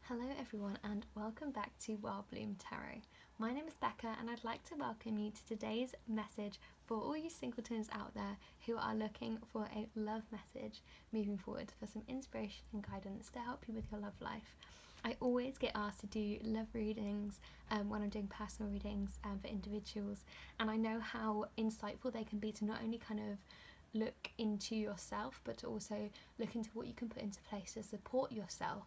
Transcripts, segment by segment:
Hello everyone and welcome back to Wild Bloom Tarot. My name is Becca and I'd like to welcome you to today's message for all you singletons out there who are looking for a love message moving forward, for some inspiration and guidance to help you with your love life. I always get asked to do love readings when I'm doing personal readings for individuals, and I know how insightful they can be to not only kind of look into yourself but to also look into what you can put into place to support yourself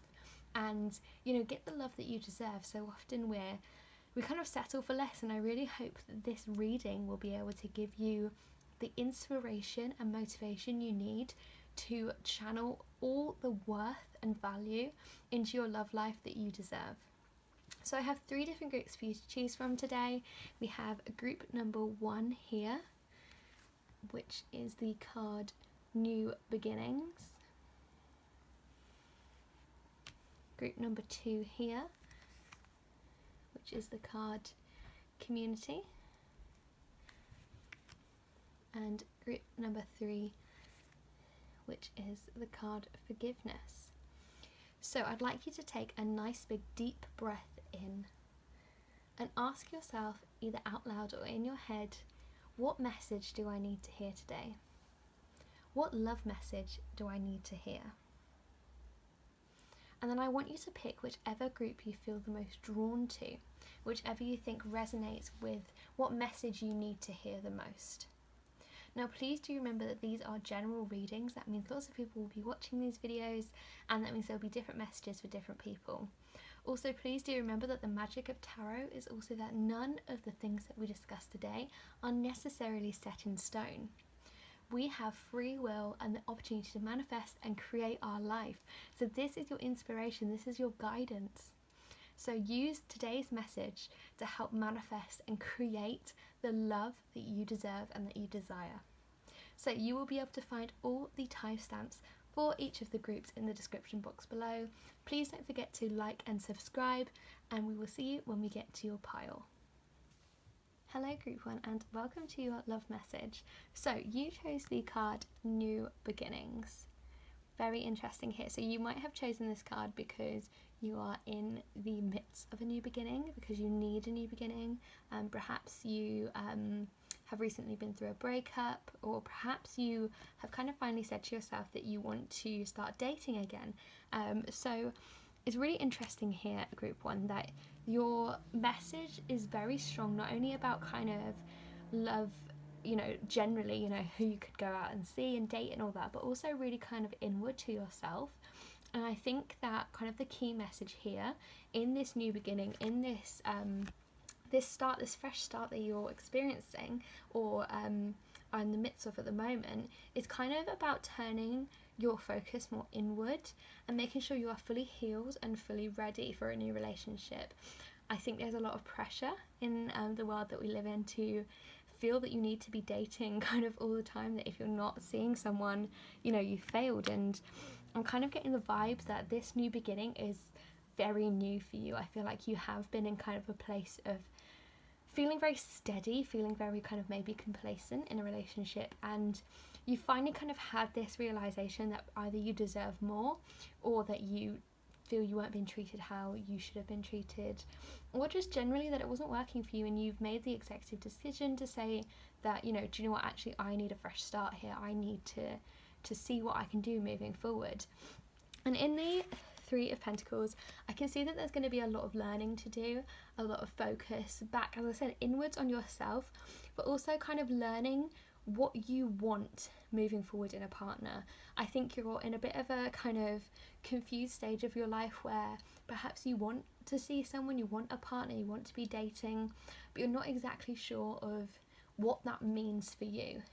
and get the love that you deserve. So often we kind of settle for less, and I really hope that this reading will be able to give you the inspiration and motivation you need to channel all the worth and value into your love life that you deserve. So I have 3 different groups for you to choose from today. We have group number 1 here, which is the card New Beginnings. Group number 2 here, which is the card Community. And group number 3, which is the card Forgiveness. So I'd like you to take a nice big deep breath in and ask yourself, either out loud or in your head, what message do I need to hear today? What love message do I need to hear? And then I want you to pick whichever group you feel the most drawn to, whichever you think resonates with what message you need to hear the most. Now please do remember that these are general readings. That means lots of people will be watching these videos, and that means there'll be different messages for different people. Also, please do remember that the magic of tarot is also that none of the things that we discuss today are necessarily set in stone. We have free will and the opportunity to manifest and create our life. So this is your inspiration, this is your guidance. So use today's message to help manifest and create the love that you deserve and that you desire. So you will be able to find all the timestamps for each of the groups in the description box below. Please don't forget to like and subscribe, and we will see you when we get to your pile. Hello group 1 and welcome to your love message. So you chose the card New Beginnings. Very interesting here. So you might have chosen this card because you are in the midst of a new beginning, because you need a new beginning, and perhaps you have recently been through a breakup, or perhaps you have kind of finally said to yourself that you want to start dating again. So it's really interesting here, group 1, that your message is very strong, not only about kind of love, generally, who you could go out and see and date and all that, but also really kind of inward to yourself. And I think that kind of the key message here in this new beginning, in this this fresh start that you're experiencing or are in the midst of at the moment, is kind of about turning your focus more inward and making sure you are fully healed and fully ready for a new relationship. I think there's a lot of pressure in the world that we live in to feel that you need to be dating kind of all the time, that if you're not seeing someone, you failed. And I'm kind of getting the vibe that this new beginning is very new for you. I feel like you have been in kind of a place of feeling very steady, feeling very kind of maybe complacent in a relationship, and you finally kind of had this realization that either you deserve more, or that you feel you weren't being treated how you should have been treated, or just generally that it wasn't working for you, and you've made the executive decision to say that, do you know what, actually I need a fresh start here. I need to see what I can do moving forward. And in the 3 of Pentacles, I can see that there's going to be a lot of learning to do, a lot of focus back, as I said, inwards on yourself, but also kind of learning what you want moving forward in a partner. I think you're in a bit of a kind of confused stage of your life where perhaps you want to see someone, you want a partner, you want to be dating, but you're not exactly sure of what that means for you.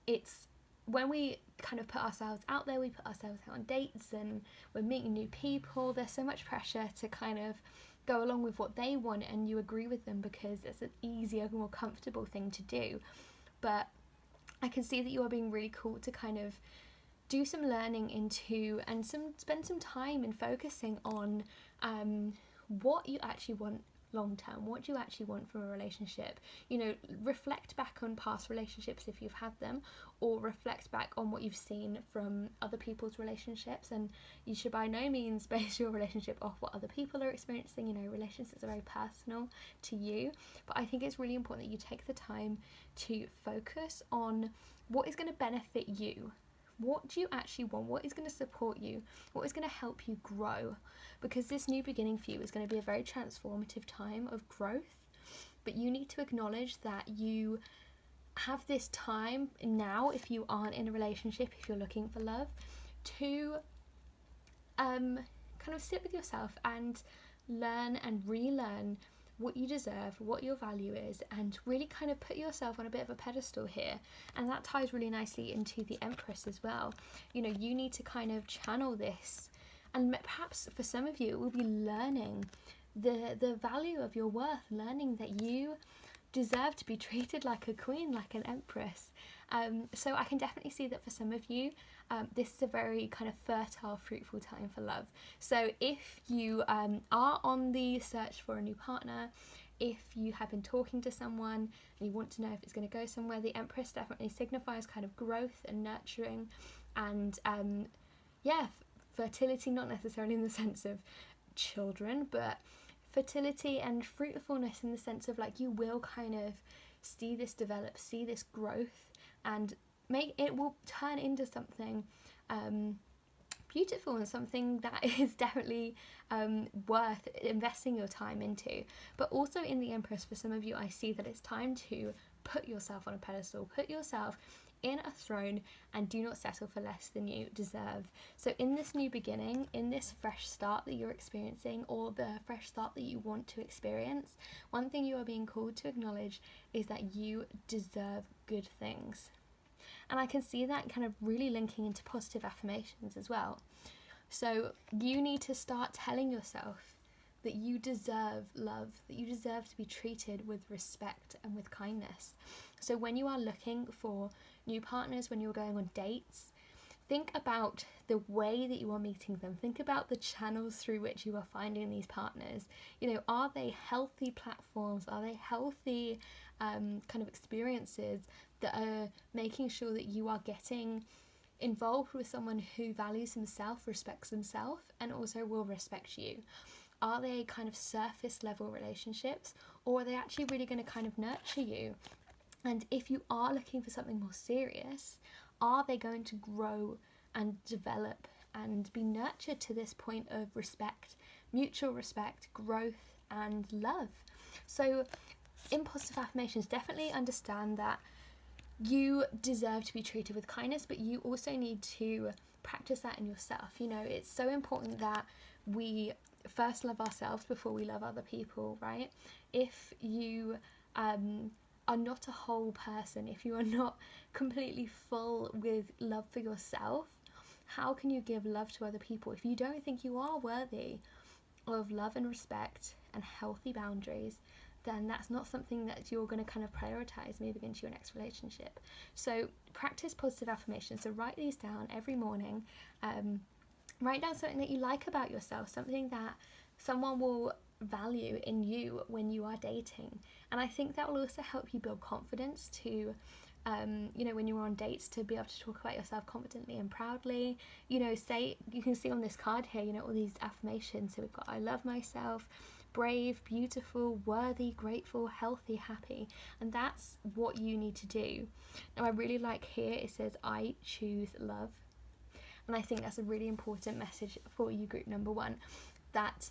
It's when we kind of put ourselves out there, we put ourselves out on dates and we're meeting new people, there's so much pressure to kind of go along with what they want, and you agree with them because it's an easier, more comfortable thing to do. But I can see that you are being really cool to kind of do some learning into and spend some time in focusing on what you actually want long term? What do you actually want from a relationship? You know, reflect back on past relationships if you've had them, or reflect back on what you've seen from other people's relationships. And you should by no means base your relationship off what other people are experiencing. You know, relationships are very personal to you, but I think it's really important that you take the time to focus on what is going to benefit you. What do you actually want? What is going to support you? What is going to help you grow? Because this new beginning for you is going to be a very transformative time of growth, but you need to acknowledge that you have this time now, if you aren't in a relationship, if you're looking for love, to kind of sit with yourself and learn and relearn what you deserve, what your value is, and really kind of put yourself on a bit of a pedestal here. And that ties really nicely into the Empress as well. You know, you need to kind of channel this, and perhaps for some of you it will be learning the value of your worth, learning that you deserve to be treated like a queen, like an empress. So I can definitely see that for some of you, this is a very kind of fertile, fruitful time for love. So if you are on the search for a new partner, if you have been talking to someone and you want to know if it's going to go somewhere, the Empress definitely signifies kind of growth and nurturing and fertility, not necessarily in the sense of children, but fertility and fruitfulness in the sense of like you will kind of see this develop, see this growth, and it will turn into something beautiful and something that is definitely worth investing your time into. But also in the Empress, for some of you, I see that it's time to put yourself on a pedestal, put yourself in a throne, and do not settle for less than you deserve. So in this new beginning, in this fresh start that you're experiencing, or the fresh start that you want to experience, one thing you are being called to acknowledge is that you deserve good things. And I can see that kind of really linking into positive affirmations as well. So you need to start telling yourself that you deserve love, that you deserve to be treated with respect and with kindness. So when you are looking for new partners, when you're going on dates, think about the way that you are meeting them. Think about the channels through which you are finding these partners. You know, are they healthy platforms? Are they healthy kind of experiences that are making sure that you are getting involved with someone who values himself, respects himself, and also will respect you? Are they kind of surface level relationships, or are they actually really going to kind of nurture you? And if you are looking for something more serious, are they going to grow and develop and be nurtured to this point of respect, mutual respect, growth, and love? So in positive affirmations, definitely understand that you deserve to be treated with kindness, but you also need to practice that in yourself. You know, it's so important that we first love ourselves before we love other people, right? If you are not a whole person, if you are not completely full with love for yourself, how can you give love to other people if you don't think you are worthy of love and respect and healthy boundaries? Then that's not something that you're going to kind of prioritize moving into your next relationship. So practice positive affirmations. So write these down every morning. Write down something that you like about yourself, something that someone will value in you when you are dating. And I think that will also help you build confidence to, you know, when you're on dates, to be able to talk about yourself confidently and proudly. You know, say, you can see on this card here, you know, all these affirmations. So we've got I love myself, brave, beautiful, worthy, grateful, healthy, happy. And that's what you need to do. Now I really like here, it says I choose love. And I think that's a really important message for you, group number one, that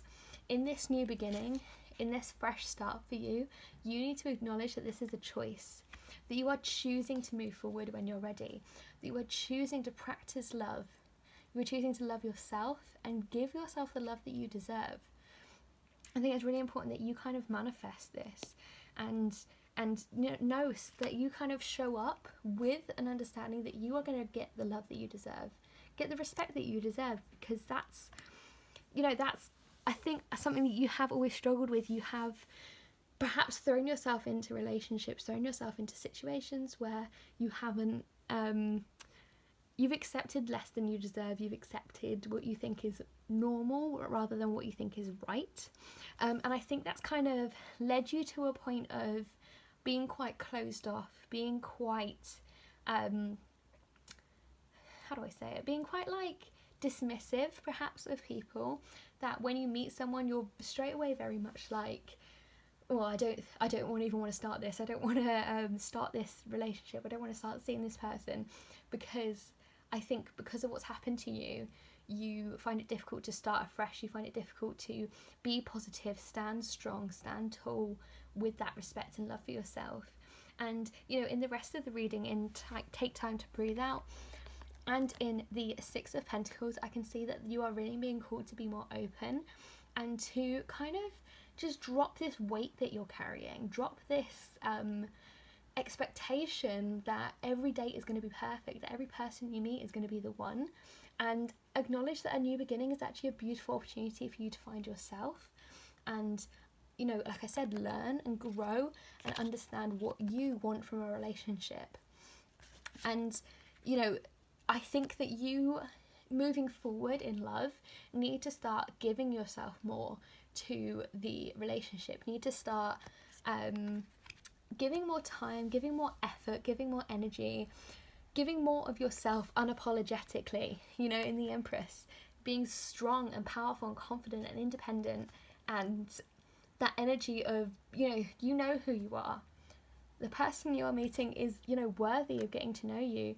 in this new beginning, in this fresh start for you, you need to acknowledge that this is a choice, that you are choosing to move forward when you're ready, that you are choosing to practice love, you are choosing to love yourself and give yourself the love that you deserve. I think it's really important that you kind of manifest this and know that you kind of show up with an understanding that you are going to get the love that you deserve, get the respect that you deserve, because that's, you know, that's, I think, something that you have always struggled with. You have perhaps thrown yourself into relationships, thrown yourself into situations where you haven't, you've accepted less than you deserve, you've accepted what you think is normal rather than what you think is right. And I think that's kind of led you to a point of being quite closed off, being quite, how do I say it? Being quite like dismissive perhaps of people, that when you meet someone you're straight away very much like, well, I don't even want to start this. I don't want to start this relationship. I don't want to start seeing this person, because I think because of what's happened to you, you find it difficult to start afresh. You find it difficult to be positive, stand strong, stand tall with that respect and love for yourself. And, you know, in the rest of the reading, in Take Time to Breathe Out, and in the Six of Pentacles, I can see that you are really being called to be more open and to kind of just drop this weight that you're carrying, drop this expectation that every date is going to be perfect, that every person you meet is going to be the one, and acknowledge that a new beginning is actually a beautiful opportunity for you to find yourself and, you know, like I said, learn and grow and understand what you want from a relationship. And, you know, I think that you, moving forward in love, need to start giving yourself more to the relationship. You need to start giving more time, giving more effort, giving more energy, giving more of yourself unapologetically, you know, in the Empress, being strong and powerful and confident and independent, and that energy of, you know who you are. The person you are meeting is, you know, worthy of getting to know you,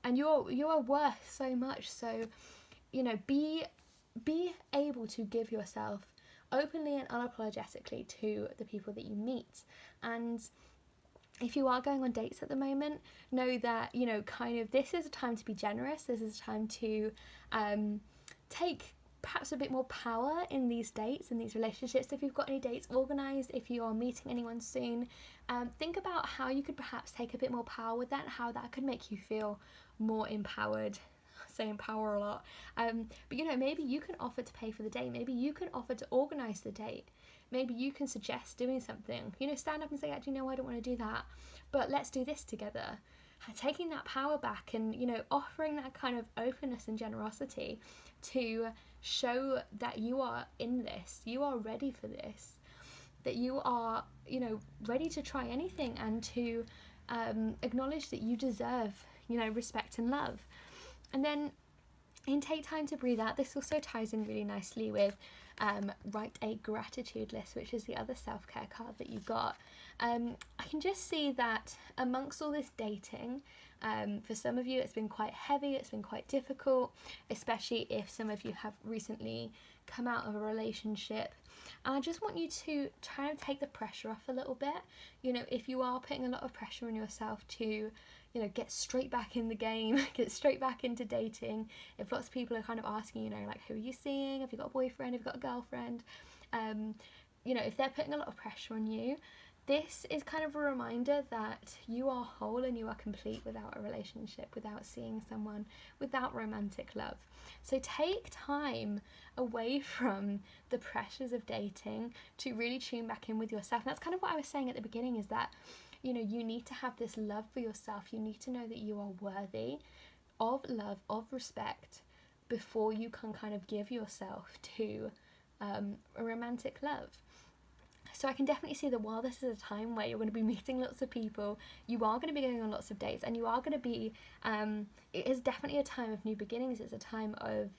and you are worth so much. So, you know, be able to give yourself openly and unapologetically to the people that you meet. And if you are going on dates at the moment, know that, you know, kind of this is a time to be generous. This is a time to take perhaps a bit more power in these dates, in these relationships. If you've got any dates organised, if you are meeting anyone soon, think about how you could perhaps take a bit more power with that, how that could make you feel more empowered. I say empower a lot, but, you know, maybe you can offer to pay for the date. Maybe you can offer to organise the date. Maybe you can suggest doing something, you know, stand up and say, actually, no, I don't want to do that, but let's do this together. Taking that power back and, you know, offering that kind of openness and generosity to show that you are in this, you are ready for this, that you are, you know, ready to try anything, and to acknowledge that you deserve, you know, respect and love. And then in Take Time to Breathe Out, this also ties in really nicely with write a gratitude list, which is the other self-care card that you got. I can just see that amongst all this dating, for some of you it's been quite heavy, it's been quite difficult, especially if some of you have recently come out of a relationship. And I just want you to try and take the pressure off a little bit. You know, if you are putting a lot of pressure on yourself to, you know, get straight back in the game, get straight back into dating. If lots of people are kind of asking, you know, like, who are you seeing? Have you got a boyfriend? Have you got a girlfriend? You know, if they're putting a lot of pressure on you, this is kind of a reminder that you are whole and you are complete without a relationship, without seeing someone, without romantic love. So take time away from the pressures of dating to really tune back in with yourself. And that's kind of what I was saying at the beginning, is that, you know, you need to have this love for yourself. You need to know that you are worthy of love, of respect, before you can kind of give yourself to a romantic love. So I can definitely see that while this is a time where you're going to be meeting lots of people, you are going to be going on lots of dates, and you are going to be, it is definitely a time of new beginnings. It's a time of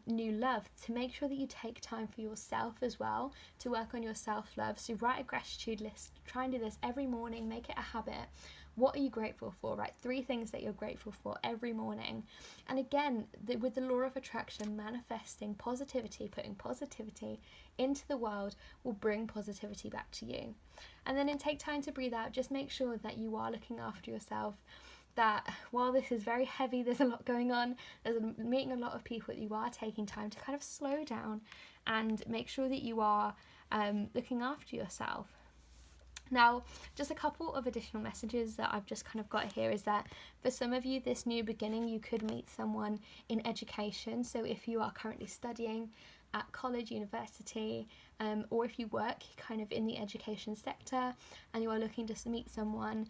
new love, to make sure that you take time for yourself as well, to work on your self-love. So write a gratitude list, try and do this every morning, make it a habit. What are you grateful for? Write 3 things that you're grateful for every morning. And again, with the law of attraction, manifesting positivity, putting positivity into the world will bring positivity back to you. And then in Take Time to Breathe Out, just make sure that you are looking after yourself, that while this is very heavy, there's a lot going on, there's meeting a lot of people, that you are taking time to kind of slow down and make sure that you are looking after yourself. Now, just a couple of additional messages that I've just kind of got here is that for some of you, this new beginning, you could meet someone in education. So if you are currently studying at college, university, or if you work kind of in the education sector and you are looking to meet someone,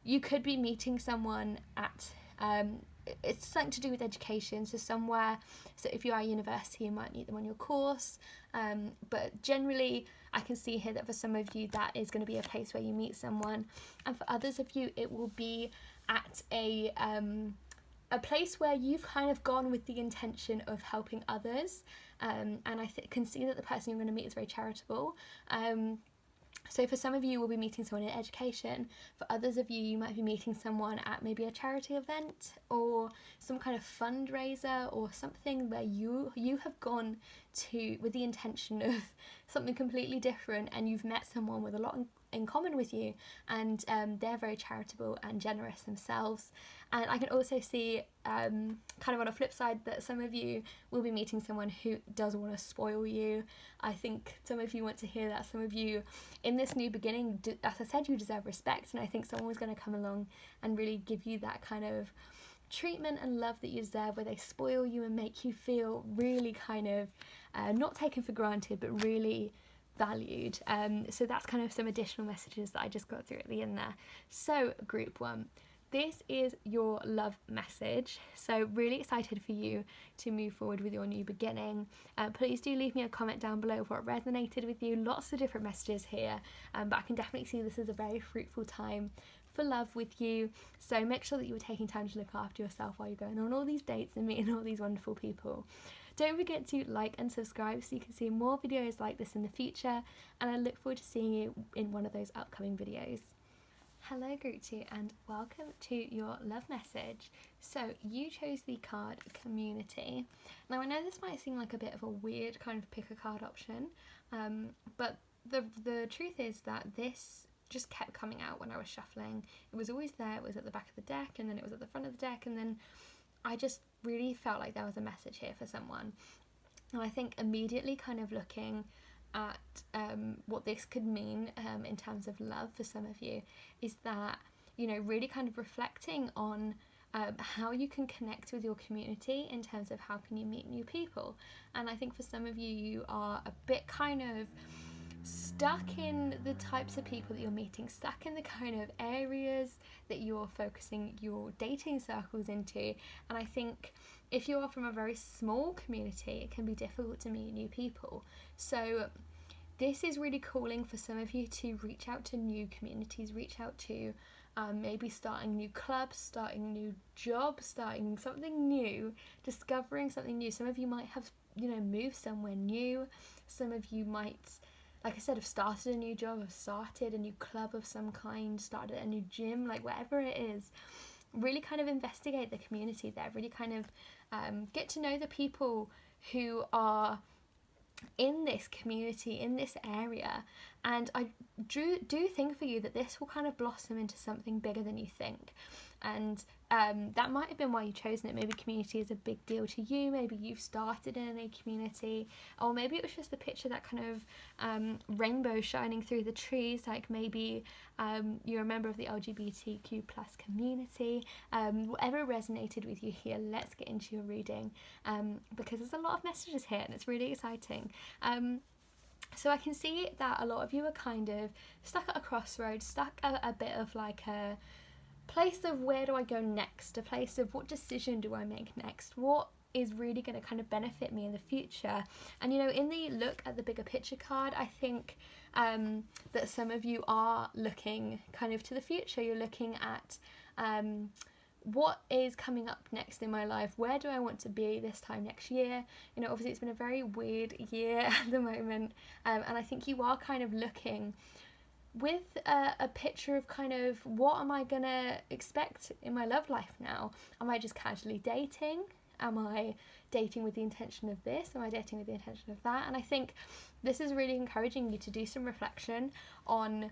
you could be meeting someone at it's something to do with education. So if you're at university, you might meet them on your course. But generally, I can see here that for some of you, that is going to be a place where you meet someone. And for others of you, it will be at a place where you've kind of gone with the intention of helping others. And I can see that the person you're going to meet is very charitable. So for some of you, we'll be meeting someone in education. For others of you, you might be meeting someone at maybe a charity event or some kind of fundraiser or something where you have gone to with the intention of something completely different, and you've met someone with a lot in common with you, and they're very charitable and generous themselves. And I can also see kind of on a flip side that some of you will be meeting someone who does want to spoil you. I think some of you want to hear that. Some of you in this new beginning, as I said, you deserve respect, and I think someone was going to come along and really give you that kind of treatment and love that you deserve, where they spoil you and make you feel really kind of not taken for granted, but really valued. So that's kind of some additional messages that I just got through at the end there. So group 1, this is your love message. So really excited for you to move forward with your new beginning. Please do leave me a comment down below what resonated with you. Lots of different messages here, but I can definitely see this is a very fruitful time for love with you. So make sure that you're taking time to look after yourself while you're going on all these dates and meeting all these wonderful people. Don't forget to like and subscribe so you can see more videos like this in the future, and I look forward to seeing you in one of those upcoming videos. Hello group 2, and welcome to your love message. So you chose the card community. Now I know this might seem like a bit of a weird kind of pick a card option, but the truth is that this just kept coming out when I was shuffling. It was always there. It was at the back of the deck, and then it was at the front of the deck, and then I just really felt like there was a message here for someone. And I think immediately kind of looking at what this could mean in terms of love for some of you is that, you know, really kind of reflecting on how you can connect with your community in terms of how can you meet new people. And I think for some of you, you are a bit kind of stuck in the types of people that you're meeting, stuck in the kind of areas that you're focusing your dating circles into. And I think if you are from a very small community, it can be difficult to meet new people. So this is really calling for some of you to reach out to new communities, reach out to maybe starting new clubs, starting new jobs, starting something new, discovering something new. Some of you might have, you know, moved somewhere new. Some of you might, like I said, have started a new job, have started a new club of some kind, started a new gym, like whatever it is. Really kind of investigate the community there, really kind of get to know the people who are in this community, in this area. And I do think for you that this will kind of blossom into something bigger than you think. And that might have been why you've chosen it. Maybe community is a big deal to you. Maybe you've started in a community, or maybe it was just the picture, that kind of rainbow shining through the trees. Like maybe you're a member of the LGBTQ plus community. Whatever resonated with you here, let's get into your reading, because there's a lot of messages here and it's really exciting. So I can see that a lot of you are kind of stuck at a crossroads, stuck at a bit of like a place of where do I go next, a place of what decision do I make next, what is really going to kind of benefit me in the future. And you know, in the look at the bigger picture card, I think that some of you are looking kind of to the future. You're looking at what is coming up next in my life, where do I want to be this time next year. You know, obviously it's been a very weird year at the moment, and I think you are kind of looking with a picture of kind of what am I gonna expect in my love life now. Am I just casually dating? Am I dating with the intention of this? Am I dating with the intention of that? And I think this is really encouraging you to do some reflection on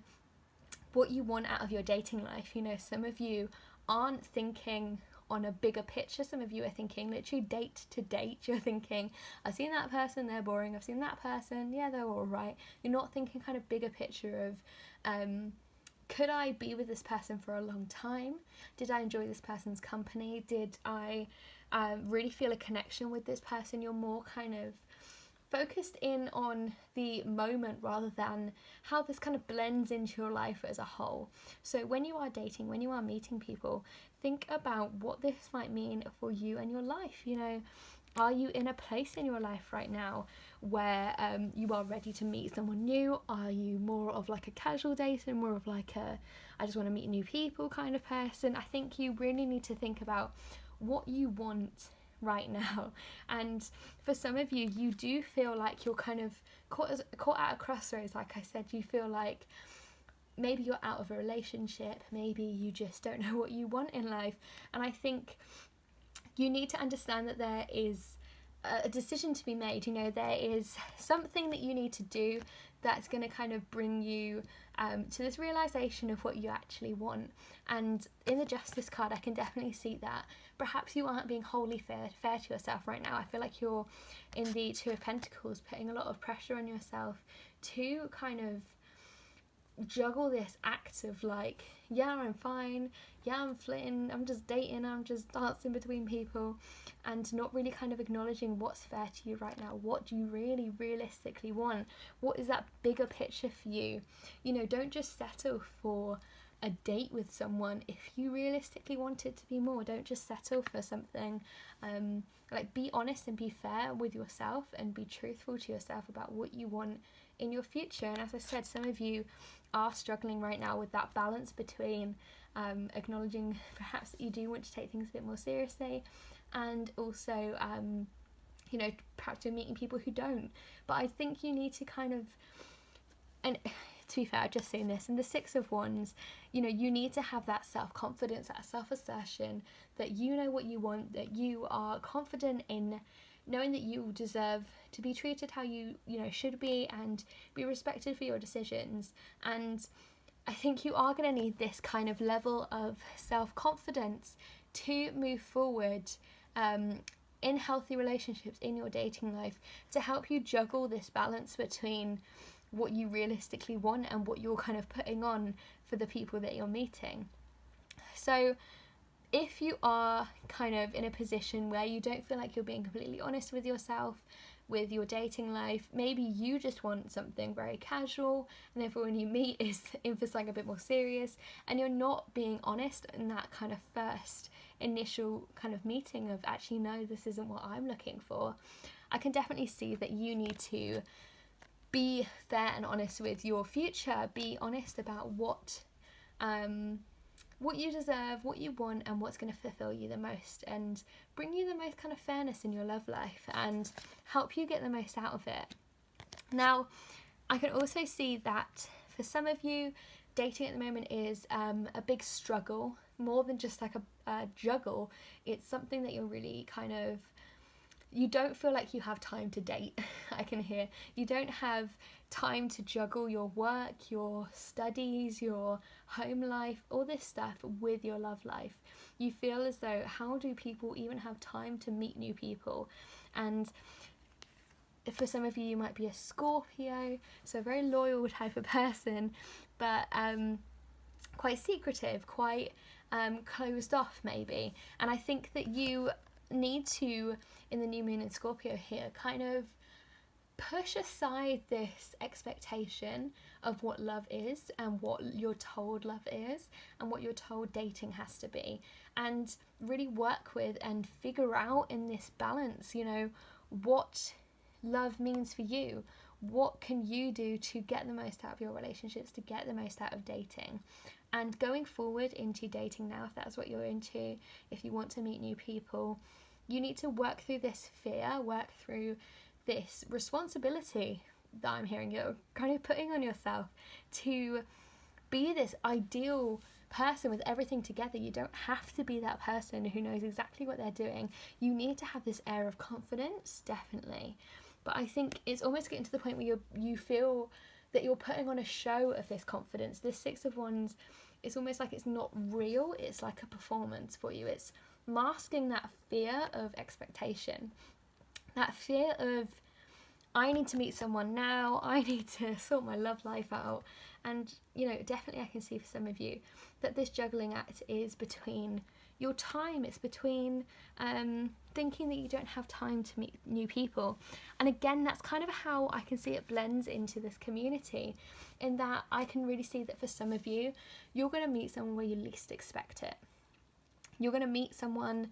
what you want out of your dating life. You know, some of you aren't thinking on a bigger picture. Some of you are thinking literally date to date. You're thinking, I've seen that person, they're boring. I've seen that person, yeah, they're all right. You're not thinking kind of bigger picture of could I be with this person for a long time? Did I enjoy this person's company? Did I really feel a connection with this person? You're more kind of focused in on the moment rather than how this kind of blends into your life as a whole. So when you are dating, when you are meeting people, think about what this might mean for you and your life. You know, are you in a place in your life right now where you are ready to meet someone new? Are you more of like a casual dater, more of like a I just want to meet new people kind of person? I think you really need to think about what you want right now. And for some of you, you do feel like you're kind of caught at a crossroads. Like I said, you feel like maybe you're out of a relationship, maybe you just don't know what you want in life. And I think you need to understand that there is a decision to be made. You know, there is something that you need to do that's going to kind of bring you to this realization of what you actually want. And in the Justice card, I can definitely see that perhaps you aren't being wholly fair to yourself right now. I feel like you're in the Two of Pentacles, putting a lot of pressure on yourself to kind of juggle this act of like, yeah, I'm fine, yeah, I'm flitting, I'm just dating, I'm just dancing between people, and not really kind of acknowledging what's fair to you right now. What do you really realistically want? What is that bigger picture for you? You know, don't just settle for a date with someone if you realistically want it to be more. Don't just settle for something. Like, be honest and be fair with yourself and be truthful to yourself about what you want in your future. And as I said, some of you are struggling right now with that balance between acknowledging perhaps that you do want to take things a bit more seriously, and also you know, perhaps you're meeting people who don't. But I think you need to kind of, and to be fair, I've just seen this in the Six of Wands, you know, you need to have that self-confidence, that self-assertion, that you know what you want, that you are confident in knowing that you deserve to be treated how you know, should be, and be respected for your decisions. And I think you are going to need this kind of level of self-confidence to move forward in healthy relationships, in your dating life, to help you juggle this balance between what you realistically want and what you're kind of putting on for the people that you're meeting. So if you are kind of in a position where you don't feel like you're being completely honest with yourself, with your dating life, maybe you just want something very casual and everyone you meet is in for something a bit more serious, and you're not being honest in that kind of first initial kind of meeting of, actually, no, this isn't what I'm looking for, I can definitely see that you need to be fair and honest with your future. Be honest about what you deserve, what you want, and what's going to fulfill you the most, and bring you the most kind of fairness in your love life, and help you get the most out of it. Now, I can also see that for some of you, dating at the moment is a big struggle, more than just like a juggle. It's something that you're really kind of, you don't feel like you have time to date. I can hear you don't have time to juggle your work, your studies, your home life, all this stuff with your love life. You feel as though, how do people even have time to meet new people? And for some of you, you might be a Scorpio, so a very loyal type of person, but quite secretive, quite closed off maybe. And I think that you need to, in the new moon in Scorpio here, kind of push aside this expectation of what love is and what you're told love is and what you're told dating has to be, and really work with and figure out in this balance, you know, what love means for you. What can you do to get the most out of your relationships, to get the most out of dating? And going forward into dating now, if that's what you're into, if you want to meet new people, you need to work through this fear, work through this responsibility that I'm hearing you're kind of putting on yourself to be this ideal person with everything together. You don't have to be that person who knows exactly what they're doing. You need to have this air of confidence, definitely. But I think it's almost getting to the point where you feel that you're putting on a show of this confidence. This Six of Wands, it's almost like it's not real. It's like a performance for you. It's masking that fear of expectation, that fear of, I need to meet someone now, I need to sort my love life out. And, you know, definitely I can see for some of you that this juggling act is between your time. It's between thinking that you don't have time to meet new people. And again, that's kind of how I can see it blends into this community, in that I can really see that for some of you, you're going to meet someone where you least expect it. You're going to meet someone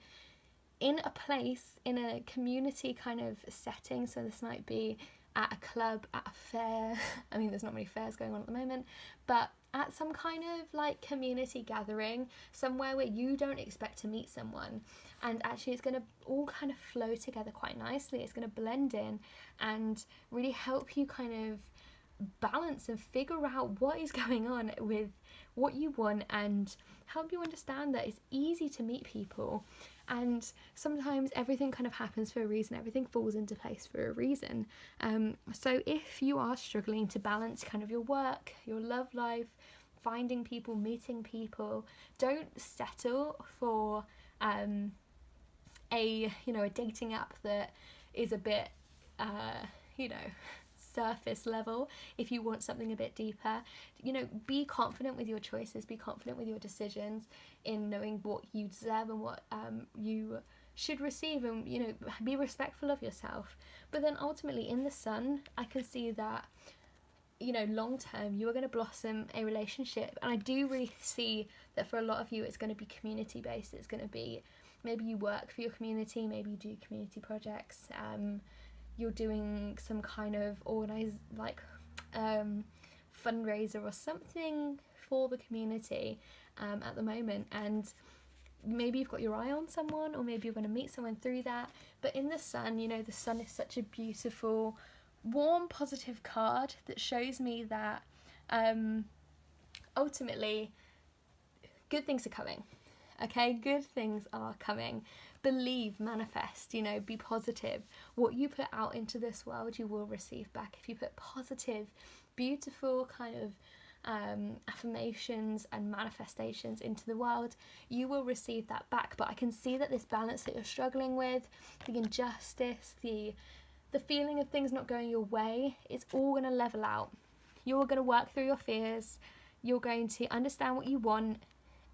in a place, in a community kind of setting. So this might be at a club, at a fair. I mean, there's not many fairs going on at the moment, but at some kind of like community gathering, somewhere where you don't expect to meet someone. And actually it's going to all kind of flow together quite nicely. It's going to blend in and really help you kind of balance and figure out what is going on with what you want, and help you understand that it's easy to meet people. And sometimes everything kind of happens for a reason, everything falls into place for a reason. So if you are struggling to balance kind of your work, your love life, finding people, meeting people, don't settle for a dating app that is a bit surface level. If you want something a bit deeper, be confident with your choices, be confident with your decisions, in knowing what you deserve and what you should receive, and be respectful of yourself. But then ultimately in the sun, I can see that long term you are going to blossom a relationship. And I do really see that for a lot of you it's going to be community based. It's going to be, maybe you work for your community, maybe you do community projects, you're doing some kind of fundraiser or something for the community at the moment, and maybe you've got your eye on someone, or maybe you're going to meet someone through that. But in the sun, the sun is such a beautiful, warm, positive card that shows me that ultimately good things are coming. Okay, good things are coming. Believe, manifest, be positive. What you put out into this world, you will receive back. If you put positive, beautiful kind of affirmations and manifestations into the world, you will receive that back. But I can see that this balance that you're struggling with, the injustice, the feeling of things not going your way, it's all going to level out. You're going to work through your fears. You're going to understand what you want.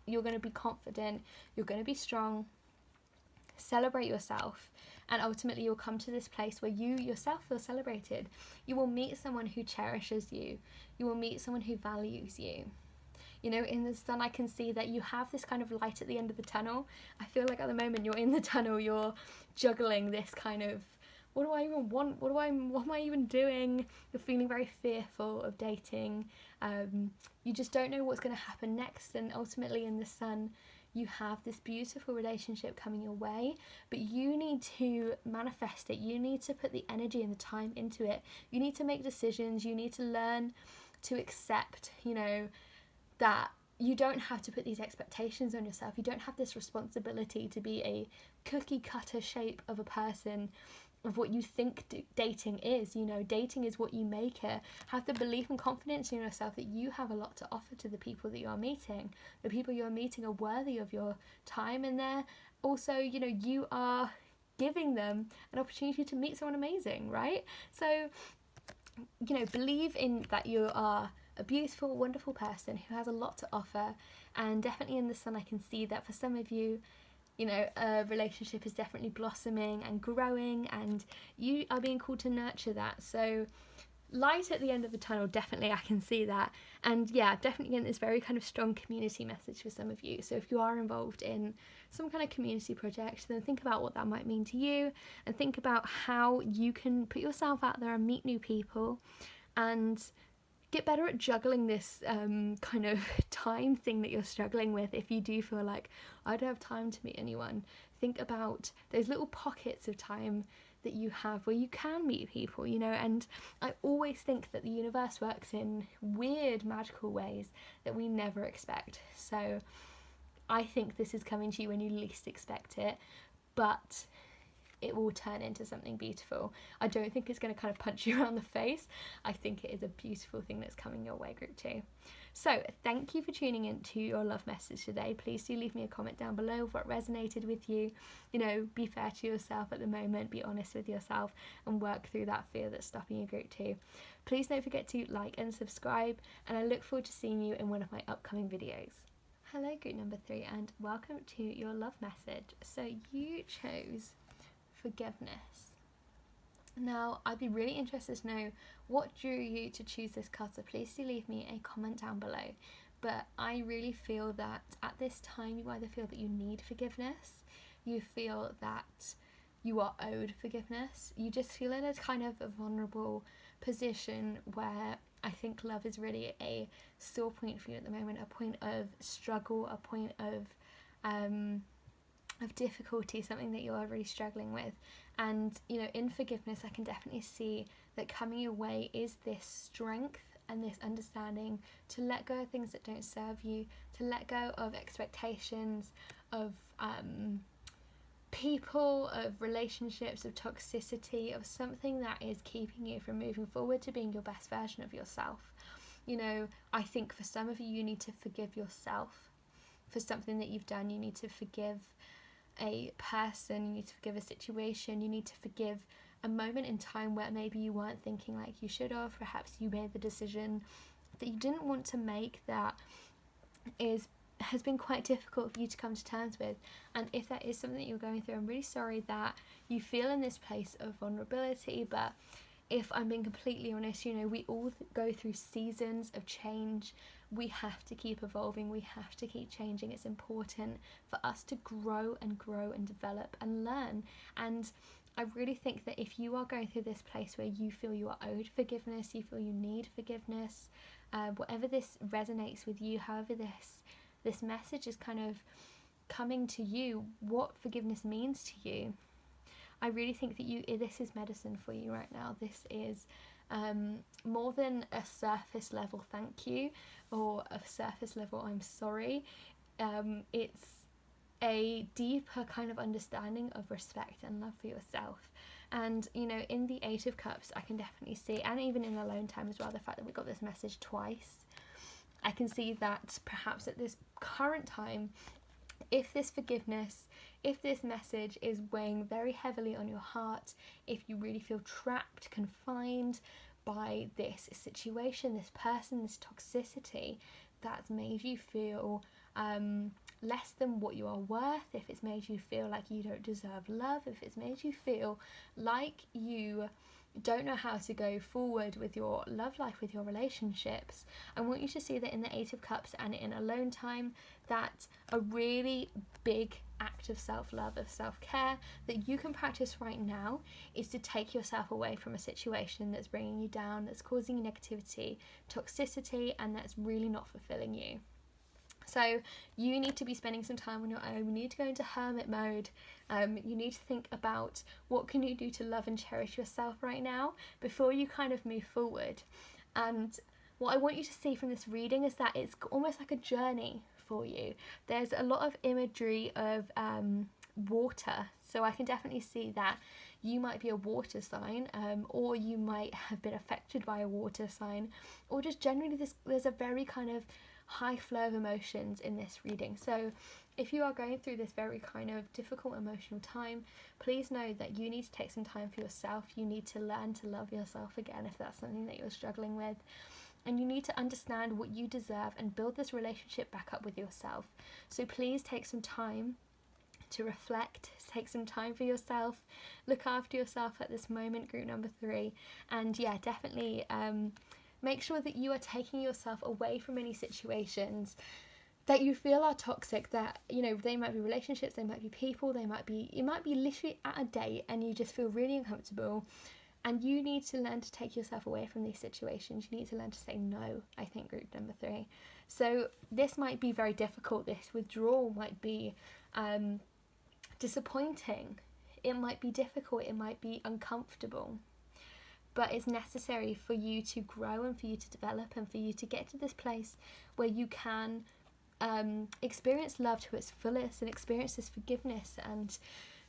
You're going to be confident. You're going to be strong. Celebrate yourself, and ultimately you'll come to this place where you yourself feel celebrated. You will meet someone who cherishes you. You will meet someone who values you. In the sun, I can see that you have this kind of light at the end of the tunnel. I feel like at the moment you're in the tunnel, you're juggling this kind of, what do I even want? What am I even doing? You're feeling very fearful of dating. You just don't know what's going to happen next. And ultimately in the sun, you have this beautiful relationship coming your way, but you need to manifest it. You need to put the energy and the time into it. You need to make decisions. You need to learn to accept, that you don't have to put these expectations on yourself. You don't have this responsibility to be a cookie cutter shape of a person, of what you think dating is. Dating is what you make it. Have the belief and confidence in yourself that you have a lot to offer to the people that you are meeting. The people you are meeting are worthy of your time, and they're also, you are giving them an opportunity to meet someone amazing, right? So, believe in that you are a beautiful, wonderful person who has a lot to offer. And definitely in the sun, I can see that for some of you, a relationship is definitely blossoming and growing, and you are being called to nurture that. So light at the end of the tunnel, definitely I can see that. And yeah, definitely getting this very kind of strong community message for some of you. So if you are involved in some kind of community project, then think about what that might mean to you, and think about how you can put yourself out there and meet new people, and get better at juggling this kind of time thing that you're struggling with. If you do feel like, I don't have time to meet anyone, think about those little pockets of time that you have where you can meet people, and I always think that the universe works in weird, magical ways that we never expect. So I think this is coming to you when you least expect it, but it will turn into something beautiful. I don't think it's going to kind of punch you around the face. I think it is a beautiful thing that's coming your way, group 2. So thank you for tuning in to your love message today. Please do leave me a comment down below of what resonated with you. Be fair to yourself at the moment, be honest with yourself, and work through that fear that's stopping you, group 2. Please don't forget to like and subscribe, and I look forward to seeing you in one of my upcoming videos. Hello, group number 3, and welcome to your love message. So you chose forgiveness. Now, I'd be really interested to know what drew you to choose this card, so please do leave me a comment down below. But I really feel that at this time you either feel that you need forgiveness, you feel that you are owed forgiveness, you just feel in a kind of a vulnerable position where I think love is really a sore point for you at the moment, a point of struggle, a point of difficulty, something that you're really struggling with. And in forgiveness I can definitely see that coming your way is this strength and this understanding to let go of things that don't serve you, to let go of expectations, of people, of relationships, of toxicity, of something that is keeping you from moving forward to being your best version of yourself. I think for some of you, you need to forgive yourself for something that you've done. You need to forgive a person, you need to forgive a situation, you need to forgive a moment in time where maybe you weren't thinking like you should have. Perhaps you made the decision that you didn't want to make that has been quite difficult for you to come to terms with. And if that is something that you're going through, I'm really sorry that you feel in this place of vulnerability. But if I'm being completely honest, we all go through seasons of change. We have to keep evolving, we have to keep changing. It's important for us to grow and develop and learn. And I really think that if you are going through this place where you feel you are owed forgiveness, you feel you need forgiveness, whatever this resonates with you, however this message is kind of coming to you, what forgiveness means to you, I really think that this is medicine for you right now. This is more than a surface level thank you or a surface level I'm sorry. It's a deeper kind of understanding of respect and love for yourself. And in the 8 of Cups I can definitely see, and even in alone time as well, the fact that we got this message twice, I can see that perhaps at this current time, if this forgiveness, if this message is weighing very heavily on your heart, if you really feel trapped, confined by this situation, this person, this toxicity that's made you feel less than what you are worth, if it's made you feel like you don't deserve love, if it's made you feel like you don't know how to go forward with your love life, with your relationships, I want you to see that in the 8 of Cups and in alone time, that a really big act of self-love, of self-care that you can practice right now is to take yourself away from a situation that's bringing you down, that's causing you negativity, toxicity, and that's really not fulfilling you. So you need to be spending some time on your own. You need to go into hermit mode. You need to think about what can you do to love and cherish yourself right now before you kind of move forward. And what I want you to see from this reading is that it's almost like a journey for you. There's a lot of imagery of water. So I can definitely see that you might be a water sign, or you might have been affected by a water sign, or just generally there's a very kind of high flow of emotions in this reading. So if you are going through this very kind of difficult emotional time, please know that you need to take some time for yourself. You need to learn to love yourself again if that's something that you're struggling with. And you need to understand what you deserve and build this relationship back up with yourself. So please take some time to reflect, take some time for yourself, look after yourself at this moment, group number 3. And yeah, definitely make sure that you are taking yourself away from any situations that you feel are toxic, that they might be relationships, they might be people, you might be literally at a date and you just feel really uncomfortable, and you need to learn to take yourself away from these situations. You need to learn to say no, I think, group number 3. So this might be very difficult. This withdrawal might be disappointing, it might be difficult, it might be uncomfortable, but it's necessary for you to grow and for you to develop and for you to get to this place where you can experience love to its fullest and experience this forgiveness and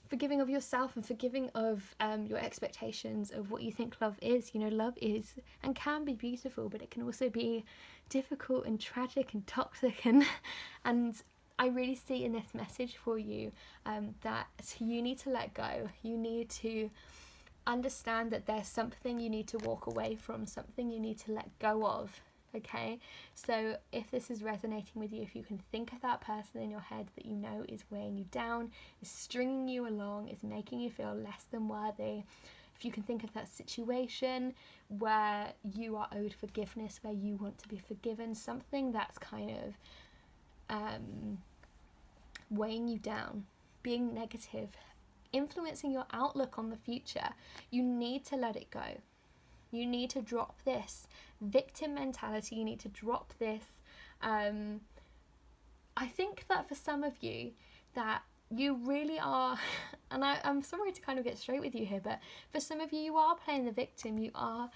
forgiving of yourself and forgiving of your expectations of what you think love is. Love is and can be beautiful, but it can also be difficult and tragic and toxic, and I really see in this message for you that you need to let go. You need to understand that there's something you need to walk away from, something you need to let go of Okay, so if this is resonating with you, if you can think of that person in your head that you know is weighing you down, is stringing you along, is making you feel less than worthy, if you can think of that situation where you are owed forgiveness, where you want to be forgiven, something that's kind of weighing you down, being negative, influencing your outlook on the future, you need to let it go. You need to drop this victim mentality. You need to drop this. I think that for some of you, that you really are, and I'm sorry to kind of get straight with you here, but for some of you, you are playing the victim. You are,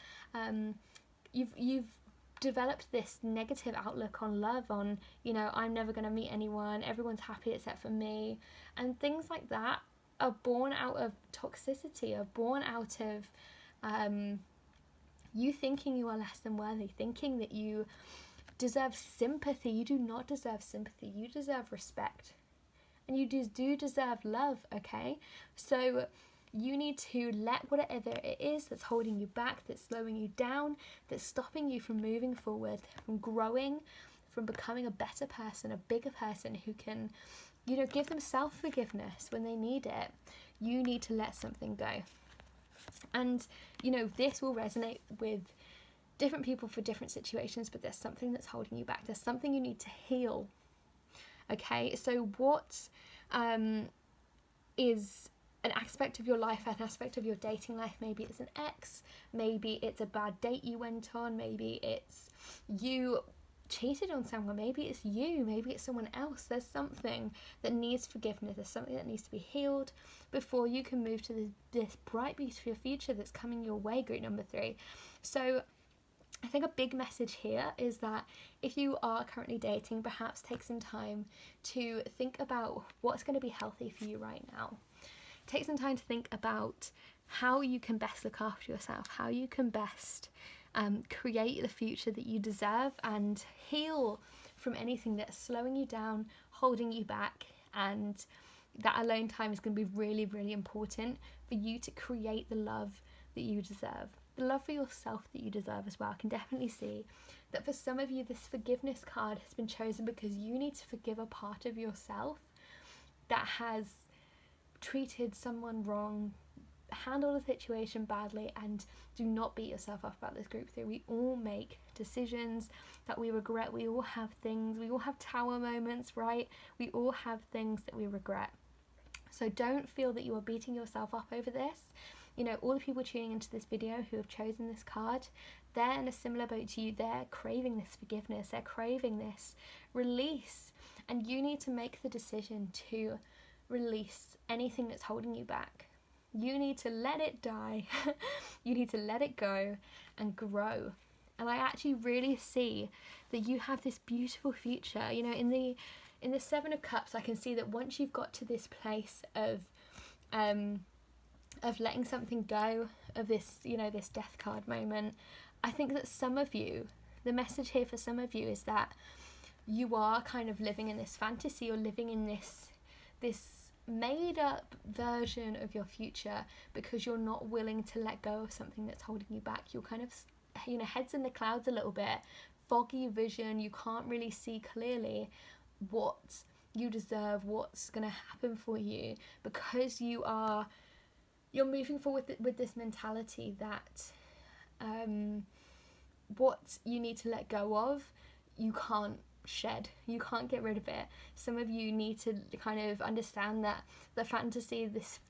you've developed this negative outlook on love, on, you know, I'm never going to meet anyone, everyone's happy except for me, and things like that are born out of toxicity, are born out of you thinking you are less than worthy, thinking that you deserve sympathy. You do not deserve sympathy. You deserve respect. And you do deserve love, okay? So you need to let whatever it is that's holding you back, that's slowing you down, that's stopping you from moving forward, from growing, from becoming a better person, a bigger person who can, you know, give them self-forgiveness when they need it. You need to let something go. And, you know, this will resonate with different people for different situations, but there's something that's holding you back. There's something you need to heal. Okay, so what is an aspect of your life, an aspect of your dating life? Maybe it's an ex, maybe it's a bad date you went on, maybe it's you cheated on someone, maybe it's you, maybe it's someone else. There's something that needs forgiveness, there's something that needs to be healed before you can move to this bright, beautiful future that's coming your way, group number 3. So I think a big message here is that if you are currently dating, perhaps take some time to think about what's going to be healthy for you right now. Take some time to think about how you can best look after yourself, how you can best create the future that you deserve, and heal from anything that's slowing you down, holding you back. And that alone time is going to be really, really important for you to create the love that you deserve, the love for yourself that you deserve as well. I can definitely see that for some of you, this forgiveness card has been chosen because you need to forgive a part of yourself that has treated someone wrong, handle the situation badly, and do not beat yourself up about this, group 3. We all make decisions that we regret. We all have things, we all have tower moments, right? We all have things that we regret. So don't feel that you are beating yourself up over this. You know, all the people tuning into this video who have chosen this card, they're in a similar boat to you. They're craving this forgiveness, they're craving this release, and you need to make the decision to release anything that's holding you back. You need to let it die. You need to let it go and grow. And I actually really see that you have this beautiful future. You know, in the 7 of Cups, I can see that once you've got to this place of letting something go, of this, you know, this death card moment, I think that some of you, the message here for some of you is that you are kind of living in this fantasy, or living in this made up version of your future because you're not willing to let go of something that's holding you back. You're kind of, you know, heads in the clouds a little bit, foggy vision. You can't really see clearly what you deserve, what's going to happen for you, because you're moving forward with this mentality that what you need to let go of, you can't shed, you can't get rid of it. Some of you need to kind of understand that the fantasy, this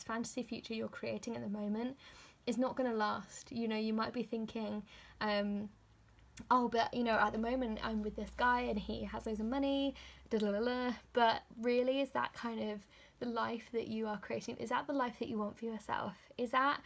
fantasy future you're creating at the moment is not going to last. You know, you might be thinking, oh, but you know, at the moment I'm with this guy and he has loads of money, but really, is that kind of the life that you are creating? Is that the life that you want for yourself? Is that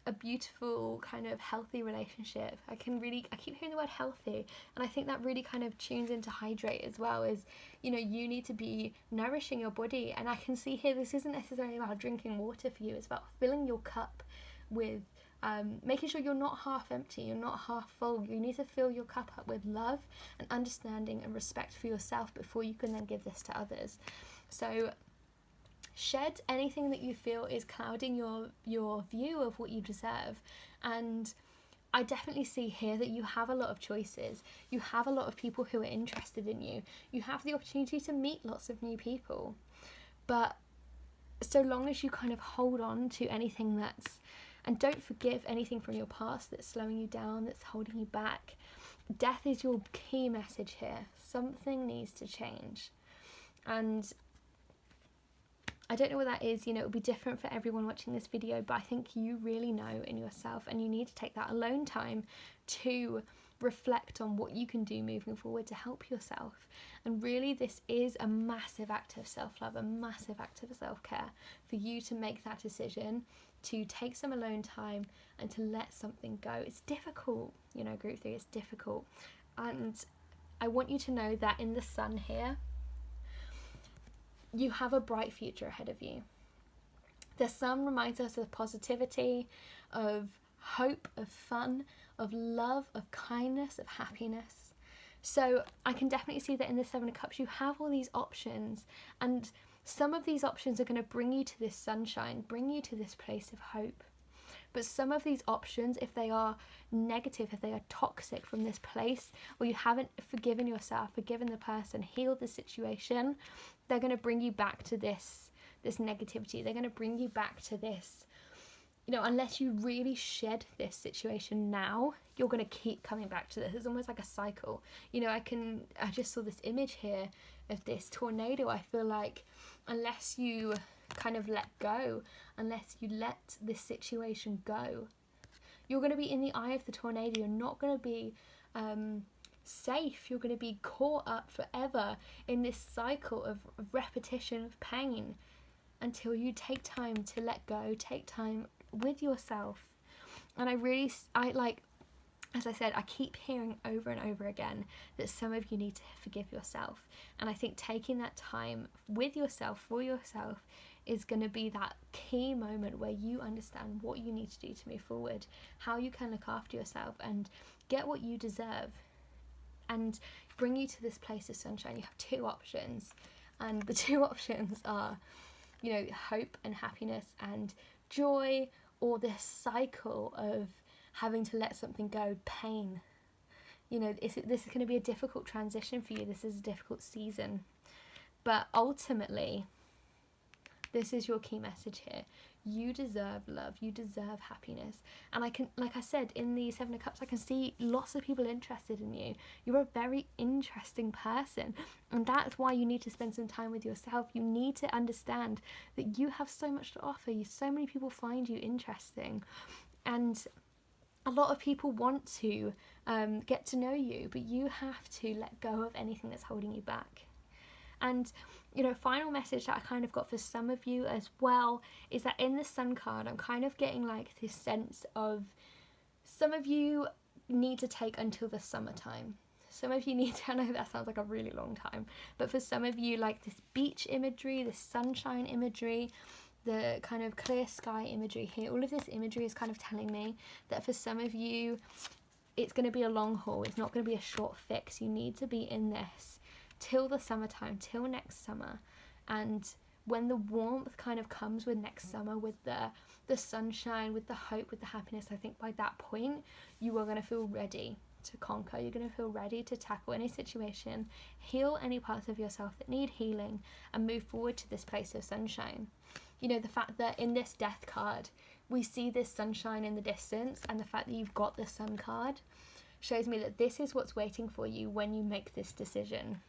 a beautiful kind of healthy relationship? I keep hearing the word healthy, and I think that really kind of tunes into hydrate as well. Is, you know, you need to be nourishing your body, and I can see here this isn't necessarily about drinking water for you. It's about filling your cup with making sure you're not half empty, you're not half full. You need to fill your cup up with love and understanding and respect for yourself before you can then give this to others. So shed anything that you feel is clouding your view of what you deserve. And I definitely see here that you have a lot of choices. You have a lot of people who are interested in you. You have the opportunity to meet lots of new people. But so long as you kind of hold on to anything and don't forgive anything from your past that's slowing you down, that's holding you back, death is your key message here. Something needs to change. And I don't know what that is, it will be different for everyone watching this video, but I think you really know in yourself, and you need to take that alone time to reflect on what you can do moving forward to help yourself. And really, this is a massive act of self-love, a massive act of self-care for you to make that decision to take some alone time and to let something go. It's difficult, group 3, it's difficult. And I want you to know that in the sun here, you have a bright future ahead of you. The sun reminds us of positivity, of hope, of fun, of love, of kindness, of happiness. So I can definitely see that in the 7 of Cups, you have all these options, and some of these options are going to bring you to this sunshine, bring you to this place of hope. But some of these options, if they are negative, if they are toxic from this place, or you haven't forgiven yourself, forgiven the person, healed the situation, they're going to bring you back to this negativity. They're going to bring you back to this, unless you really shed this situation now, you're going to keep coming back to this. It's almost like a cycle. I just saw this image here of this tornado. I feel like unless you kind of let go, unless you let this situation go, you're going to be in the eye of the tornado. You're not going to be safe. You're going to be caught up forever in this cycle of repetition of pain until you take time to let go, take time with yourself. And as I said, I keep hearing over and over again that some of you need to forgive yourself. And I think taking that time with yourself, for yourself, is going to be that key moment where you understand what you need to do to move forward, how you can look after yourself and get what you deserve and bring you to this place of sunshine. You have 2 options, and the 2 options are, hope and happiness and joy, or this cycle of having to let something go, pain. This is going to be a difficult transition for you. This is a difficult season. But ultimately, this is your key message here. You deserve love. You deserve happiness. And like I said, in the 7 of Cups, I can see lots of people interested in you. You're a very interesting person. And that's why you need to spend some time with yourself. You need to understand that you have so much to offer. So many people find you interesting. And a lot of people want to get to know you, but you have to let go of anything that's holding you back. And, final message that I kind of got for some of you as well is that in the Sun card, I'm kind of getting like this sense of some of you need to take until the summertime. Some of you need to, I know that sounds like a really long time, but for some of you, like this beach imagery, this sunshine imagery, the kind of clear sky imagery here, all of this imagery is kind of telling me that for some of you, it's going to be a long haul. It's not going to be a short fix. You need to be in this till the summertime, till next summer. And when the warmth kind of comes with next summer, with the sunshine, with the hope, with the happiness, I think by that point, you are going to feel ready to conquer. You're going to feel ready to tackle any situation, heal any parts of yourself that need healing, and move forward to this place of sunshine. The fact that in this death card, we see this sunshine in the distance, and the fact that you've got the sun card shows me that this is what's waiting for you when you make this decision.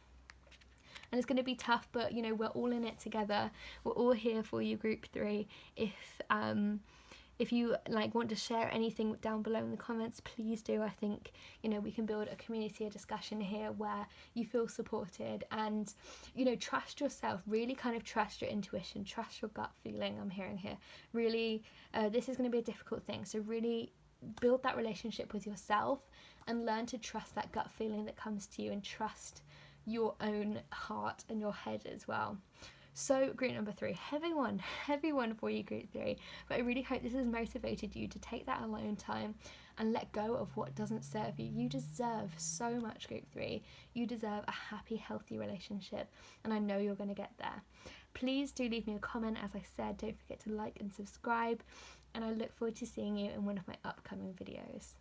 And it's going to be tough, but we're all in it together. We're all here for you, group 3. If you want to share anything down below in the comments, please do. I think we can build a community, a discussion here where you feel supported, and trust yourself. Really kind of trust your intuition, trust your gut feeling. I'm hearing here. Really, this is going to be a difficult thing. So really build that relationship with yourself and learn to trust that gut feeling that comes to you, and trust your own heart and your head as well. So group number 3, heavy one for you, group 3. But I really hope this has motivated you to take that alone time and let go of what doesn't serve you. You deserve so much, group 3. You deserve a happy, healthy relationship, and I know you're going to get there. Please do leave me a comment. As I said, don't forget to like and subscribe, and I look forward to seeing you in one of my upcoming videos.